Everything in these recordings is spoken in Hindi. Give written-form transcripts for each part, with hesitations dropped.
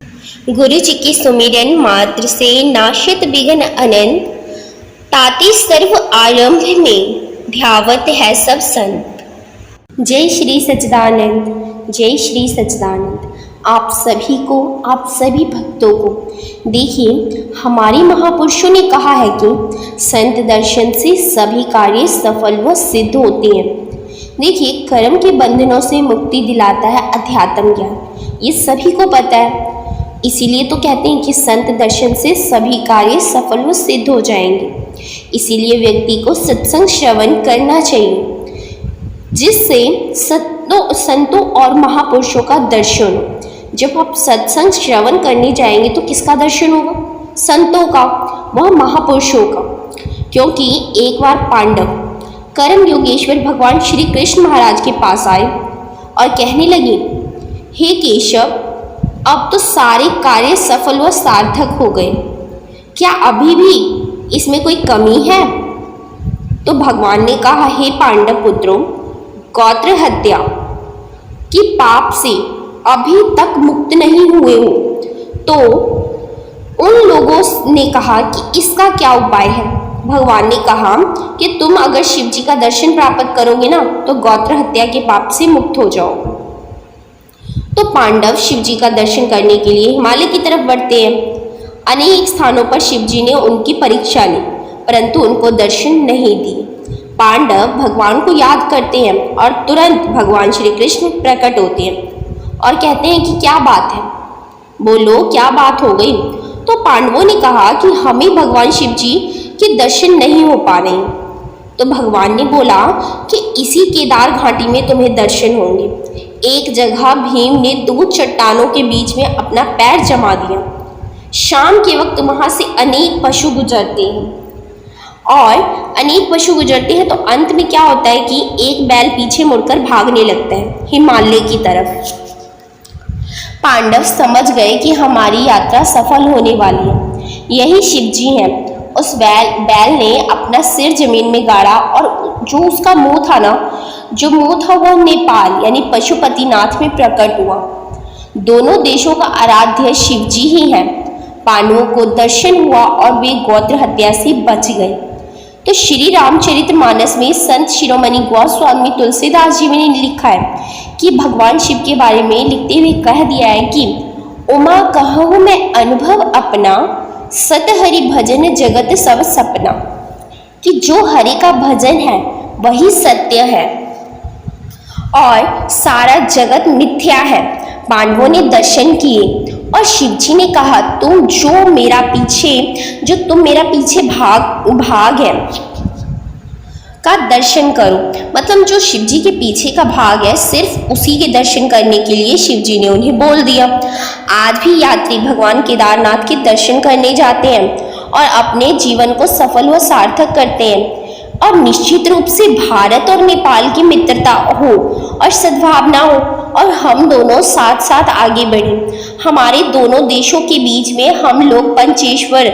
गुरु जी की सुमिरन मात्र से नाशत विघ्न अनंत, ताते सर्व आरंभ में ध्यावत है सब संत। जय श्री सच्चिदानंद, जय श्री सच्चिदानंद। आप सभी को, आप सभी भक्तों को देखिए, हमारे महापुरुषों ने कहा है कि संत दर्शन से सभी कार्य सफल व सिद्ध होते हैं। देखिए, कर्म के बंधनों से मुक्ति दिलाता है अध्यात्म ज्ञान, ये सभी को पता है। इसीलिए तो कहते हैं कि संत दर्शन से सभी कार्य सफल व सिद्ध हो जाएंगे। इसीलिए व्यक्ति को सत्संग श्रवण करना चाहिए, जिससे संतों और महापुरुषों का दर्शन हो। जब आप सत्संग श्रवण करने जाएंगे तो किसका दर्शन होगा? संतों का, वह महापुरुषों का। क्योंकि एक बार पांडव कर्म योगेश्वर भगवान श्री कृष्ण महाराज के पास आए और कहने लगे, हे केशव, अब तो सारे कार्य सफल व सार्थक हो गए, क्या अभी भी इसमें कोई कमी है? तो भगवान ने कहा, हे पांडव पुत्रों, गोत्र हत्या की पाप से अभी तक मुक्त नहीं हुए हो। तो उन लोगों ने कहा कि इसका क्या उपाय है? भगवान ने कहा कि तुम अगर शिव जी का दर्शन प्राप्त करोगे ना, तो गोत्र हत्या के पाप से मुक्त हो जाओगे। तो पांडव शिव जी का दर्शन करने के लिए हिमालय की तरफ बढ़ते हैं। अनेक स्थानों पर शिव जी ने उनकी परीक्षा ली, परंतु उनको दर्शन नहीं दिए। पांडव भगवान को याद करते हैं और तुरंत भगवान श्री कृष्ण प्रकट होते हैं और कहते हैं कि क्या बात है, बोलो क्या बात हो गई? तो पांडवों ने कहा कि हमें भगवान शिव जी के दर्शन नहीं हो पा रहे। तो भगवान ने बोला कि इसी केदार घाटी में तुम्हें दर्शन होंगे। एक जगह भीम ने दो चट्टानों के बीच में अपना पैर जमा दिया। शाम के वक्त वहां से अनेक पशु गुजरते हैं और अनेक पशु गुजरते हैं तो अंत में क्या होता है कि एक बैल पीछे मुड़कर भागने लगता है हिमालय की तरफ। पांडव समझ गए कि हमारी यात्रा सफल होने वाली है, यही शिव जी हैं। उस बैल ने अपना सिर जमीन में गाड़ा और जो उसका मुंह था ना, जो मुंह था वह नेपाल यानी पशुपतिनाथ में प्रकट हुआ। दोनों देशों का आराध्य शिव जी ही हैं। पांडवों को दर्शन हुआ और वे गोत्र हत्या से बच गए। तो श्री रामचरितमानस में संत शिरोमणि गोस्वामी तुलसीदास जी ने लिखा है कि भगवान शिव के बारे में लिखते हुए कह दिया है कि उमा कहूँ मैं अनुभव अपना, सत हरि भजन जगत सब सपना। कि जो हरि का भजन है वही सत्य है और सारा जगत मिथ्या है। पांडवों ने दर्शन किए और शिव जी ने कहा, तुम जो मेरा पीछे भाग है का दर्शन करो। मतलब जो शिव जी के पीछे का भाग है, सिर्फ उसी के दर्शन करने के लिए शिव जी ने उन्हें बोल दिया। आज भी यात्री भगवान केदारनाथ के दर्शन करने जाते हैं और अपने जीवन को सफल व सार्थक करते हैं। और निश्चित रूप से भारत और नेपाल की मित्रता हो और सद्भावना हो और हम दोनों साथ साथ आगे बढ़ें। हमारे दोनों देशों के बीच में हम लोग पंचेश्वर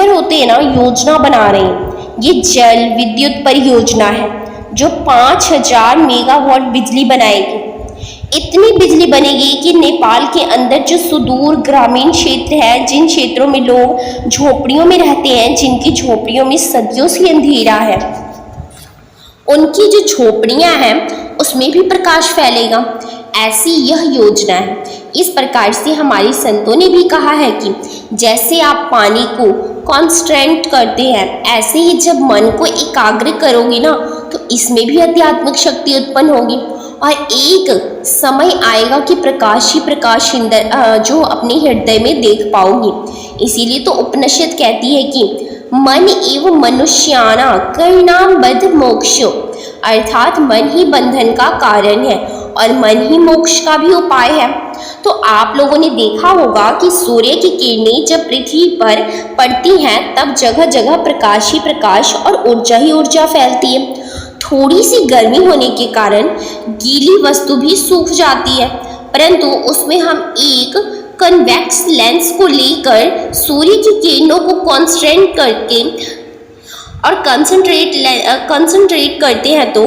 होते हैं ना, योजना बना रहे हैं। ये जल विद्युत परियोजना है जो 5000 मेगावाट बिजली बनाएगी। इतनी बिजली बनेगी कि नेपाल के अंदर जो सुदूर ग्रामीण क्षेत्र है, जिन क्षेत्रों में लोग झोपड़ियों में रहते हैं, जिनकी झोपड़ियों में सदियों से अंधेरा है, उनकी जो झोपड़ियां हैं उसमें भी प्रकाश फैलेगा। ऐसी यह योजना है। इस प्रकार से हमारे संतों ने भी कहा है कि जैसे आप पानी को कॉन्स्टेंट करते हैं, ऐसे ही जब मन को एकाग्र करोगे ना, तो इसमें भी आध्यात्मिक शक्ति उत्पन्न होगी और एक समय आएगा कि प्रकाश ही प्रकाश जो अपने हृदय में देख पाओगी। इसीलिए तो उपनिषद कहती है कि मन एवं मनुष्याना कर्णाम बद्ध मोक्षो, अर्थात मन ही बंधन का कारण है और मन ही मोक्ष का भी उपाय है। तो आप लोगों ने देखा होगा कि सूर्य की किरणें जब पृथ्वी पर पड़ती हैं तब जगह जगह प्रकाश ही प्रकाश और ऊर्जा ही ऊर्जा फैलती है। थोड़ी सी गर्मी होने के कारण गीली वस्तु भी सूख जाती है, परंतु उसमें हम एक कन्वेक्स लेंस को लेकर सूर्य की किरणों को कॉन्सेंट्रेट करके और कंसंट्रेट करते हैं तो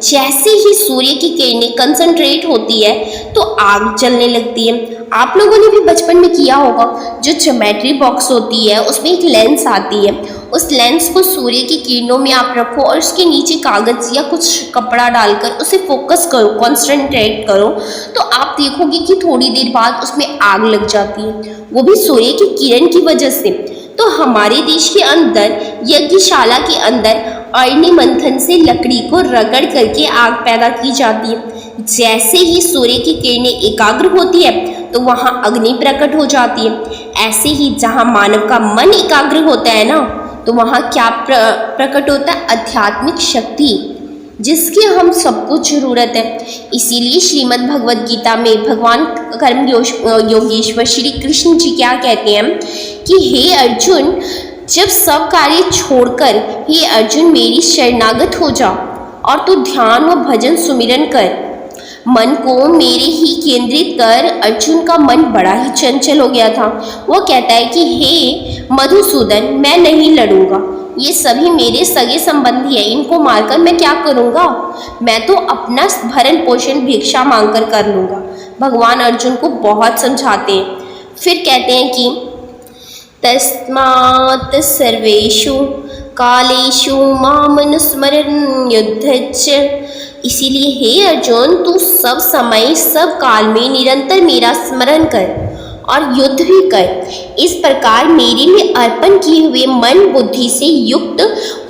जैसे ही सूर्य की किरणें कंसंट्रेट होती है तो आग जलने लगती है। आप लोगों ने भी बचपन में किया होगा, जो ज्योमेट्री बॉक्स होती है उसमें एक लेंस आती है, उस लेंस को सूर्य की किरणों में आप रखो और उसके नीचे कागज या कुछ कपड़ा डालकर उसे फोकस करो, कंसंट्रेट करो, तो आप देखोगे कि थोड़ी देर बाद उसमें आग लग जाती है, वो भी सूर्य की किरण की वजह से। तो हमारे देश के अंदर यज्ञशाला के अंदर अग्नि मंथन से लकड़ी को रगड़ करके आग पैदा की जाती है। जैसे ही सूर्य की किरणें एकाग्र होती है तो वहाँ अग्नि प्रकट हो जाती है। ऐसे ही जहाँ मानव का मन एकाग्र होता है ना, तो वहाँ क्या प्रकट होता है? आध्यात्मिक शक्ति, जिसकी हम सबको जरूरत है। इसीलिए श्रीमद् भगवद गीता में भगवान कर्म योगेश्वर श्री कृष्ण जी क्या कहते हैं कि हे अर्जुन, जब सब कार्य छोड़कर हे अर्जुन मेरी शरणागत हो जा और तू ध्यान व भजन सुमिरन कर, मन को मेरे ही केंद्रित कर। अर्जुन का मन बड़ा ही चंचल हो गया था। वो कहता है कि हे मधुसूदन, मैं नहीं लड़ूंगा, ये सभी मेरे सगे संबंधी हैं, इनको मारकर मैं क्या करूंगा, मैं तो अपना भरण पोषण भिक्षा मांगकर कर लूंगा। भगवान अर्जुन को बहुत समझाते हैं। फिर कहते हैं कि तस्मात् सर्वेषु कालेषु मामनुस्मरन् युद्धच्च, इसीलिए हे अर्जुन तू सब समय सब काल में निरंतर मेरा स्मरण कर और युद्ध भी कर। इस प्रकार मेरे में अर्पण किए हुए मन बुद्धि से युक्त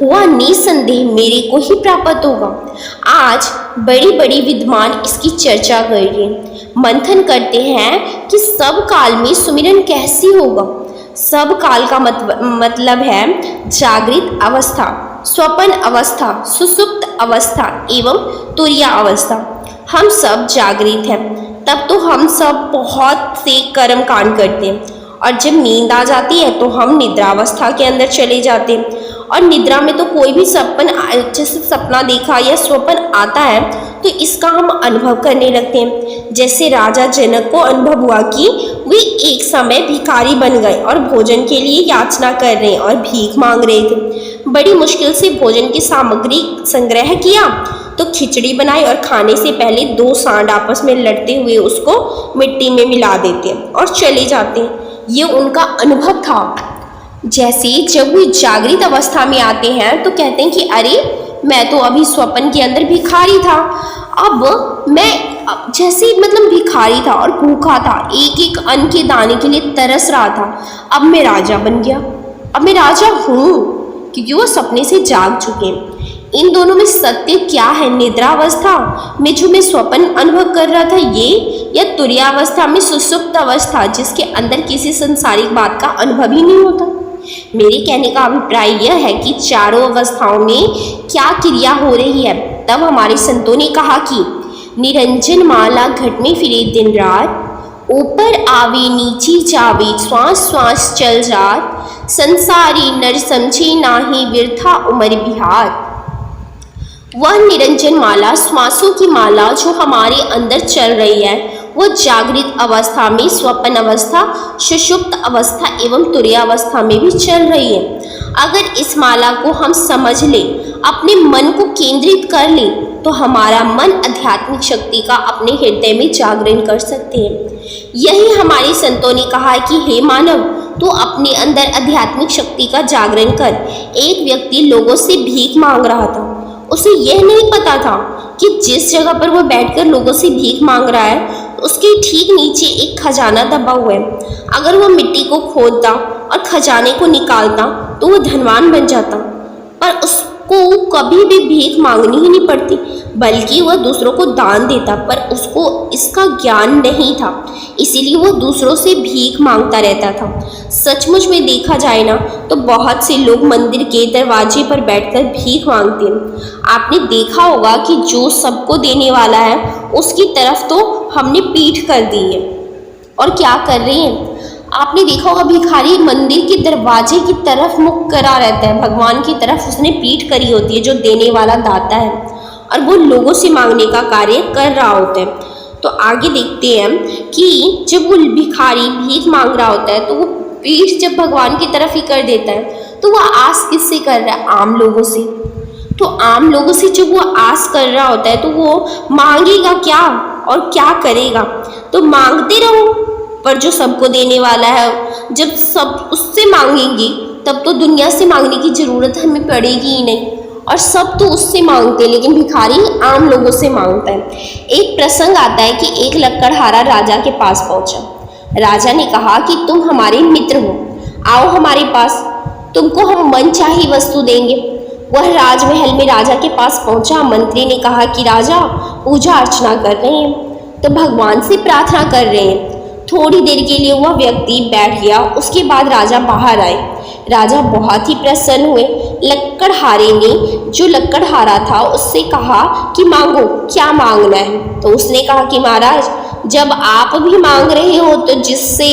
हुआ निसंदेह मेरे को ही प्राप्त होगा। आज बड़ी बड़ी विद्वान इसकी चर्चा कर रहे हैं, मंथन करते हैं कि सब काल में सुमिरन कैसे होगा। सब काल का मतलब है जागृत अवस्था, स्वपन अवस्था, सुसुप्त अवस्था एवं तुरीय अवस्था। हम सब जागृत हैं, तब तो हम सब बहुत से कर्म कांड करते हैं, और जब नींद आ जाती है तो हम निद्रावस्था के अंदर चले जाते हैं। और निद्रा में तो कोई भी जैसे सपना देखा या स्वप्न आता है तो इसका हम अनुभव करने लगते हैं। जैसे राजा जनक को अनुभव हुआ कि वे एक समय भिखारी बन गए और भोजन के लिए याचना कर रहे और भीख मांग रहे थे। बड़ी मुश्किल से भोजन की सामग्री संग्रह किया तो खिचड़ी बनाई और खाने से पहले दो सांड आपस में लड़ते हुए उसको मिट्टी में मिला देते हैं और चले जाते हैं। ये उनका अनुभव था। जैसे जब वो जागृत अवस्था में आते हैं तो कहते हैं कि अरे मैं तो अभी स्वप्न के अंदर भिखारी था, अब मैं जैसे मतलब भिखारी था और भूखा था, एक एक अन्न के दाने के लिए तरस रहा था, अब मैं राजा बन गया, अब मैं राजा हूँ, क्योंकि वो सपने से जाग चुके हैं। इन दोनों में सत्य क्या है? निद्रावस्था में जो मैं स्वप्न अनुभव कर रहा था ये, या तुरीयावस्था में सुसुप्त अवस्था जिसके अंदर किसी संसारिक बात का अनुभव ही नहीं होता। मेरे कहने का अभिप्राय यह है कि चारों अवस्थाओं में क्या क्रिया हो रही है। तब हमारे संतों ने कहा कि निरंजन माला घट में फिरे दिन रात, ऊपर आवे नीचे जावे श्वास श्वास चल जात, संसारी नर समझे नाही व्यर्था उमर बिहार। वह निरंजन माला, श्वासों की माला जो हमारे अंदर चल रही है, वो जागृत अवस्था में, स्वप्न अवस्था, सुषुप्त अवस्था एवं तुरीयावस्था में भी चल रही है। अगर इस माला को हम समझ ले, अपने मन को केंद्रित कर ले, तो हमारा मन आध्यात्मिक शक्ति का अपने हृदय में जागरण कर सकते हैं। यही हमारे संतों ने कहा है कि हे मानव, तू अपने अंदर आध्यात्मिक शक्ति का जागरण कर। एक व्यक्ति लोगों से भीख मांग रहा था। उसे यह नहीं पता था कि जिस जगह पर वो बैठकर लोगों से भीख मांग रहा है उसके ठीक नीचे एक खजाना दबा हुआ है। अगर वो मिट्टी को खोदता और खजाने को निकालता तो वो धनवान बन जाता, पर उसको कभी भी भीख मांगनी ही नहीं पड़ती, बल्कि वह दूसरों को दान देता। पर उसको इसका ज्ञान नहीं था, इसीलिए वो दूसरों से भीख मांगता रहता था। सचमुच में देखा जाए ना तो बहुत से लोग मंदिर के दरवाजे पर बैठकर भीख मांगते हैं। आपने देखा होगा कि जो सबको देने वाला है उसकी तरफ तो हमने पीठ कर दी है, और क्या कर रहे हैं? आपने देखा होगा भिखारी मंदिर के दरवाजे की तरफ मुख करा रहता है, भगवान की तरफ उसने पीठ करी होती है, जो देने वाला दाता है, और वो लोगों से मांगने का कार्य कर रहा होता है। तो आगे देखते हैं कि जब वो भिखारी भीख मांग रहा होता है तो वो पीठ जब भगवान की तरफ ही कर देता है तो वह आस किससे कर रहा है? आम लोगों से। तो आम लोगों से जब वो आस कर रहा होता है तो वो मांगेगा क्या और क्या करेगा? तो मांगते रहो, पर जो सबको देने वाला है, जब सब उससे मांगेंगे तब तो दुनिया से मांगने की जरूरत हमें पड़ेगी ही नहीं। और सब तो उससे मांगते हैं, लेकिन भिखारी आम लोगों से मांगता है। एक प्रसंग आता है कि एक लकड़हारा राजा के पास पहुंचा। राजा ने कहा कि तुम हमारे मित्र हो, आओ हमारे पास, तुमको हम मनचाही वस्तु देंगे। वह राजमहल में राजा के पास पहुंचा। मंत्री ने कहा कि राजा पूजा अर्चना कर रहे हैं, तो भगवान से प्रार्थना कर रहे हैं। थोड़ी देर के लिए वह व्यक्ति बैठ गया। उसके बाद राजा बाहर आए। राजा बहुत ही प्रसन्न हुए। लकड़हारे ने, जो लकड़हारा था, उससे कहा कि मांगो, क्या मांगना है? तो उसने कहा कि महाराज, जब आप भी मांग रहे हो तो जिससे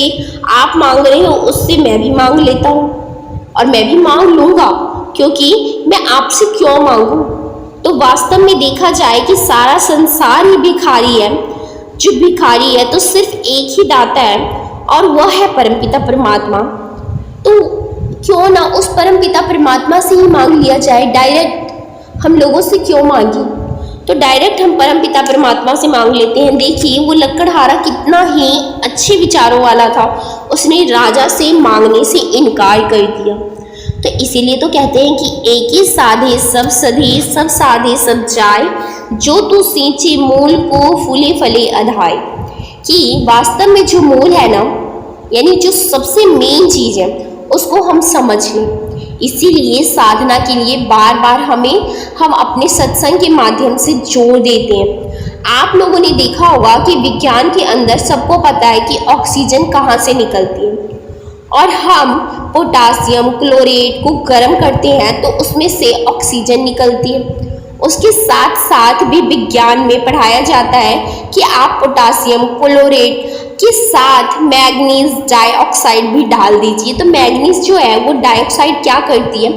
आप मांग रहे हो उससे मैं भी मांग लेता हूँ, और मैं भी मांग लूँगा, क्योंकि मैं आपसे क्यों मांगू? तो वास्तव में देखा जाए कि सारा संसार ही भिखारी है। जो भिखारी है तो सिर्फ एक ही दाता है, और वह है परमपिता परमात्मा। तो क्यों ना उस परमपिता परमात्मा से ही मांग लिया जाए, डायरेक्ट हम लोगों से क्यों मांगे? तो डायरेक्ट हम परमपिता परमात्मा से मांग लेते हैं। देखिए वो लकड़हारा कितना ही अच्छे विचारों वाला था, उसने राजा से मांगने से इनकार कर दिया। तो इसीलिए तो कहते हैं कि एक ही साधे सब सधे, सब साधे सब जाए, जो तू सींचे मूल को फूले फले अधाय। कि वास्तव में जो मूल है ना, यानी जो सबसे मेन चीज़ है, उसको हम समझ लें। इसीलिए साधना के लिए बार बार हम अपने सत्संग के माध्यम से जोड़ देते हैं। आप लोगों ने देखा होगा कि विज्ञान के अंदर सबको पता है कि ऑक्सीजन कहाँ से निकलती है, और हम पोटासियम क्लोरेट को गर्म करते हैं तो उसमें से ऑक्सीजन निकलती है। उसके साथ साथ भी विज्ञान में पढ़ाया जाता है कि आप पोटासियम क्लोरेट के साथ मैग्नीज डाइऑक्साइड भी डाल दीजिए, तो मैग्नीज जो है वो डाइऑक्साइड क्या करती है?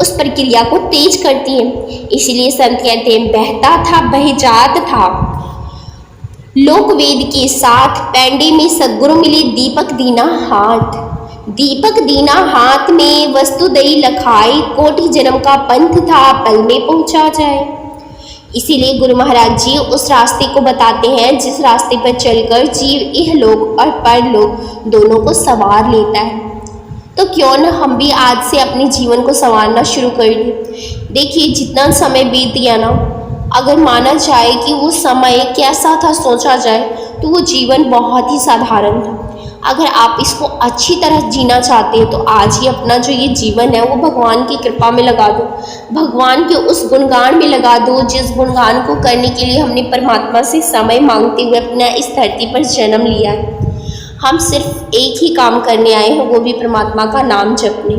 उस प्रक्रिया को तेज करती है। इसलिए संत कहते हैं, बहता था बहजात था लोक वेद के साथ, पैंडे में सदगुरु मिले दीपक दीना हाथ। दीपक दीना हाथ में वस्तु दई लखाई, कोटि जन्म का पंथ था पल में पहुंचा जाए। इसीलिए गुरु महाराज जी उस रास्ते को बताते हैं जिस रास्ते पर चलकर जीव इहलोक और परलोक दोनों को संवार लेता है। तो क्यों न हम भी आज से अपने जीवन को संवारना शुरू कर दें। देखिए जितना समय बीत गया ना, अगर माना जाए कि वो समय कैसा था, सोचा जाए तो वो जीवन बहुत ही साधारण था। अगर आप इसको अच्छी तरह जीना चाहते हैं तो आज ही अपना जो ये जीवन है वो भगवान की कृपा में लगा दो, भगवान के उस गुणगान में लगा दो जिस गुणगान को करने के लिए हमने परमात्मा से समय मांगते हुए अपना इस धरती पर जन्म लिया है। हम सिर्फ एक ही काम करने आए हैं, वो भी परमात्मा का नाम जपने।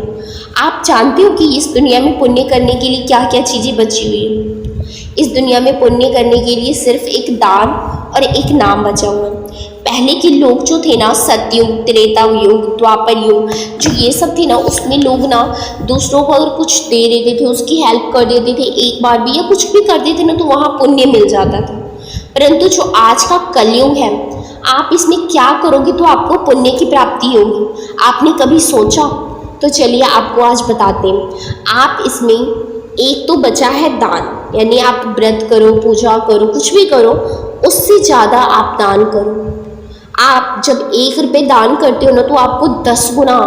आप जानते हो कि इस दुनिया में पुण्य करने के लिए क्या क्या चीज़ें बची हुई हैं? इस दुनिया में पुण्य करने के लिए सिर्फ एक दान और एक नाम बचा हुआ है। पहले के लोग जो थे ना, सतयुग, त्रेता युग, द्वापर युग, जो ये सब थे ना, उसमें लोग ना दूसरों को अगर कुछ दे देते थे, उसकी हेल्प कर देते थे एक बार भी, या कुछ भी कर देते ना, तो वहाँ पुण्य मिल जाता था। परंतु जो आज का कलयुग है, आप इसमें क्या करोगे तो आपको पुण्य की प्राप्ति होगी, आपने कभी सोचा? तो चलिए आपको आज बताते हैं। आप इसमें एक तो बचा है दान, यानी आप व्रत करो, पूजा करो, कुछ भी करो, उससे ज़्यादा आप दान करो। आप जब 1 रुपये दान करते हो ना तो आपको 10 गुना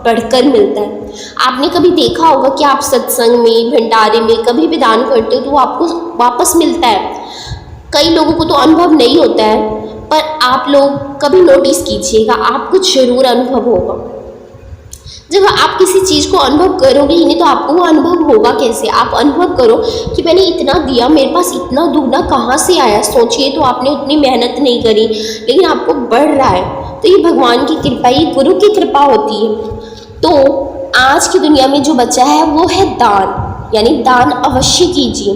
बढ़कर मिलता है। आपने कभी देखा होगा कि आप सत्संग में, भंडारे में कभी भी दान करते हो तो आपको वापस मिलता है। कई लोगों को तो अनुभव नहीं होता है, पर आप लोग कभी नोटिस कीजिएगा, आपको जरूर अनुभव होगा। जब आप किसी चीज़ को अनुभव करोगे ही नहीं तो आपको वो अनुभव होगा कैसे? आप अनुभव करो कि मैंने इतना दिया, मेरे पास इतना दुगना कहाँ से आया। सोचिए, तो आपने उतनी मेहनत नहीं करी लेकिन आपको बढ़ रहा है, तो ये भगवान की कृपा, ये गुरु की कृपा होती है। तो आज की दुनिया में जो बचा है वो है दान, यानी दान अवश्य कीजिए।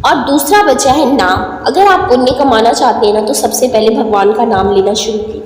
और दूसरा बचा है नाम। अगर आप पुण्य कमाना चाहते हैं ना तो सबसे पहले भगवान का नाम लेना शुरू कीजिए।